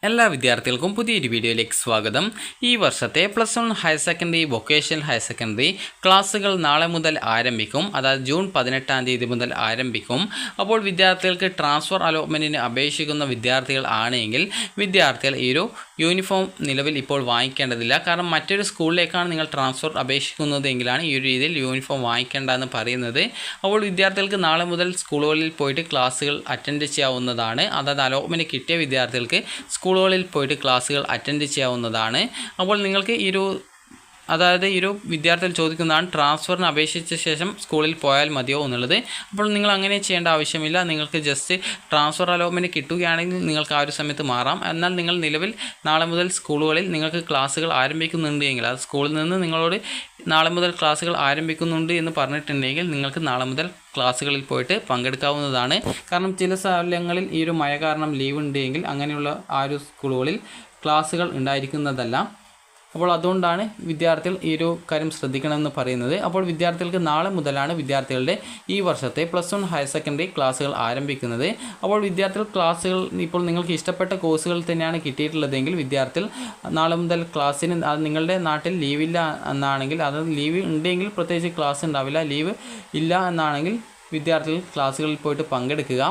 എല്ലാ വിദ്യാർത്ഥികൾക്കും പുതിയൊരു വീഡിയോയിലേക്ക് സ്വാഗതം. ഈ വർഷത്തെ +1 higher secondary, vocational higher secondary ക്ലാസ്സുകൾ നാളെ മുതൽ ആരംഭിക്കും. അതായത് ജൂൺ 18-ാം തീയതി മുതൽ ആരംഭിക്കും. അപ്പോൾ വിദ്യാർത്ഥികൾക്ക് ട്രാൻസ്ഫർ അലോട്ട്മെൻറ്റിന് അപേക്ഷിക്കുന്ന വിദ്യാർത്ഥികൾ ആണെങ്കിൽ വിദ്യാർത്ഥികൾ ഈ ഒരു യൂണിഫോം നിലവിൽ ഇപ്പോൾ വാങ്ങിക്കേണ്ടതില്ല. കാരണം മറ്റൊരു സ്കൂളിലേക്കാണ് നിങ്ങൾ ട്രാൻസ്ഫർ അപേക്ഷിക്കുന്നതെങ്കിലാണ് ഈ ഒരു രീതിയിൽ യൂണിഫോം വാങ്ങിക്കേണ്ടതെന്ന് പറയുന്നത്. അപ്പോൾ വിദ്യാർത്ഥികൾക്ക് നാളെ മുതൽ സ്കൂളുകളിൽ പോയിട്ട് ക്ലാസ്സുകൾ അറ്റൻഡ് ചെയ്യാവുന്നതാണ്. അതായത് അലോട്ട്മെൻറ്റ് കിട്ടിയ വിദ്യാർത്ഥികൾക്ക് സ്കൂളുകളിൽ പോയിട്ട് ക്ലാസ്സുകൾ അറ്റൻഡ് ചെയ്യാവുന്നതാണ്. അപ്പോൾ നിങ്ങൾക്ക് ഈ ഒരു വിദ്യാർത്ഥികൾ ചോദിക്കുന്നതാണ്, ട്രാൻസ്ഫറിന് അപേക്ഷിച്ച ശേഷം സ്കൂളിൽ പോയാൽ മതിയോ എന്നുള്ളത്. അപ്പോൾ നിങ്ങൾ അങ്ങനെ ചെയ്യേണ്ട ആവശ്യമില്ല. നിങ്ങൾക്ക് ജസ്റ്റ് ട്രാൻസ്ഫർ അലോട്ട്മെൻറ്റ് കിട്ടുകയാണെങ്കിൽ നിങ്ങൾക്ക് ആ ഒരു സമയത്ത് മാറാം. എന്നാൽ നിങ്ങൾ നിലവിൽ നാളെ മുതൽ സ്കൂളുകളിൽ നിങ്ങൾക്ക് ക്ലാസ്സുകൾ ആരംഭിക്കുന്നുണ്ട് എങ്കിൽ, അത് സ്കൂളിൽ നിന്ന് നിങ്ങളോട് നാളെ മുതൽ ക്ലാസ്സുകൾ ആരംഭിക്കുന്നുണ്ട് എന്ന് പറഞ്ഞിട്ടുണ്ടെങ്കിൽ നിങ്ങൾക്ക് നാളെ മുതൽ ക്ലാസ്സുകളിൽ പോയിട്ട് പങ്കെടുക്കാവുന്നതാണ്. കാരണം ചില സ്ഥലങ്ങളിൽ ഈ ഒരു മഴ കാരണം ലീവ് ഉണ്ടെങ്കിൽ അങ്ങനെയുള്ള ആ ഒരു സ്കൂളുകളിൽ ക്ലാസ്സുകൾ ഉണ്ടായിരിക്കുന്നതല്ല. അപ്പോൾ അതുകൊണ്ടാണ് വിദ്യാർത്ഥികൾ ഈ ഒരു കാര്യം ശ്രദ്ധിക്കണമെന്ന് പറയുന്നത്. അപ്പോൾ വിദ്യാർത്ഥികൾക്ക് നാളെ മുതലാണ് വിദ്യാർത്ഥികളുടെ ഈ വർഷത്തെ +1 ഹയർ സെക്കൻഡറി ക്ലാസ്സുകൾ ആരംഭിക്കുന്നത്. അപ്പോൾ വിദ്യാർത്ഥികൾ ക്ലാസ്സുകൾ ഇപ്പോൾ നിങ്ങൾക്ക് ഇഷ്ടപ്പെട്ട കോഴ്സുകൾ തന്നെയാണ് കിട്ടിയിട്ടുള്ളതെങ്കിൽ വിദ്യാർത്ഥികൾ നാളെ മുതൽ ക്ലാസ്സിന്, അത് നിങ്ങളുടെ നാട്ടിൽ ലീവില്ല എന്നാണെങ്കിൽ, അത് ലീവ് ഉണ്ടെങ്കിൽ പ്രത്യേകിച്ച് ക്ലാസ് ഉണ്ടാവില്ല, ലീവ് ഇല്ല എന്നാണെങ്കിൽ വിദ്യാർത്ഥികൾ ക്ലാസ്സുകളിൽ പോയിട്ട് പങ്കെടുക്കുക.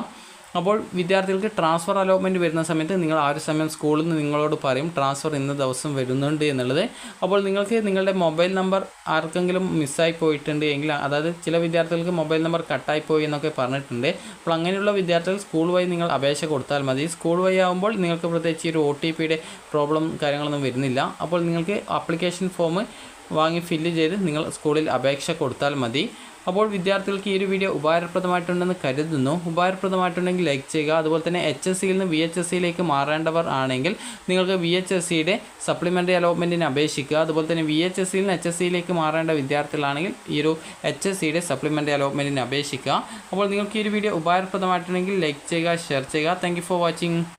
അപ്പോൾ വിദ്യാർത്ഥികൾക്ക് ട്രാൻസ്ഫർ അലോട്ട്മെൻറ്റ് വരുന്ന സമയത്ത് നിങ്ങൾ ആ ഒരു സമയം സ്കൂളിൽ നിന്ന് നിങ്ങളോട് പറയും ട്രാൻസ്ഫർ ഇന്ന ദിവസം വരുന്നുണ്ട് എന്നുള്ളത്. അപ്പോൾ നിങ്ങൾക്ക് നിങ്ങളുടെ മൊബൈൽ നമ്പർ ആർക്കെങ്കിലും മിസ്സായി പോയിട്ടുണ്ട് എങ്കിൽ, അതായത് ചില വിദ്യാർത്ഥികൾക്ക് മൊബൈൽ നമ്പർ കട്ടായിപ്പോയി എന്നൊക്കെ പറഞ്ഞിട്ടുണ്ട്. അപ്പോൾ അങ്ങനെയുള്ള വിദ്യാർത്ഥികൾ സ്കൂൾ വഴി നിങ്ങൾ അപേക്ഷ കൊടുത്താൽ മതി. സ്കൂൾ വഴി ആകുമ്പോൾ നിങ്ങൾക്ക് പ്രത്യേകിച്ച് ഒരു OTPയുടെ പ്രോബ്ലം കാര്യങ്ങളൊന്നും വരുന്നില്ല. അപ്പോൾ നിങ്ങൾക്ക് ആപ്ലിക്കേഷൻ ഫോം വാങ്ങി ഫില്ല് ചെയ്ത് നിങ്ങൾ സ്കൂളിൽ അപേക്ഷ കൊടുത്താൽ മതി. അപ്പോൾ വിദ്യാർത്ഥികൾക്ക് ഈ ഒരു വീഡിയോ ഉപകാരപ്രദമായിട്ടുണ്ടെന്ന് കരുതുന്നു. ഉപകാരപ്രദമായിട്ടുണ്ടെങ്കിൽ ലൈക്ക് ചെയ്യുക. അതുപോലെ തന്നെ HSCയിൽ നിന്ന് VHSCയിലേക്ക് മാറേണ്ടവർ ആണെങ്കിൽ നിങ്ങൾക്ക് VHSCയുടെ സപ്ലിമെൻ്ററി അലോട്ട്മെൻറ്റിന് അപേക്ഷിക്കുക. അതുപോലെ തന്നെ VHSCയിൽ നിന്ന് HSCയിലേക്ക് മാറേണ്ട വിദ്യാർത്ഥികളാണെങ്കിൽ ഈ ഒരു HSCയുടെ സപ്ലിമെൻ്ററി അലോട്ട്മെൻറ്റിന് അപേക്ഷിക്കുക. അപ്പോൾ നിങ്ങൾക്ക് ഈ ഒരു വീഡിയോ ഉപകാരപ്രദമായിട്ടുണ്ടെങ്കിൽ ലൈക്ക് ചെയ്യുക, ഷെയർ ചെയ്യുക. Thank you for watching.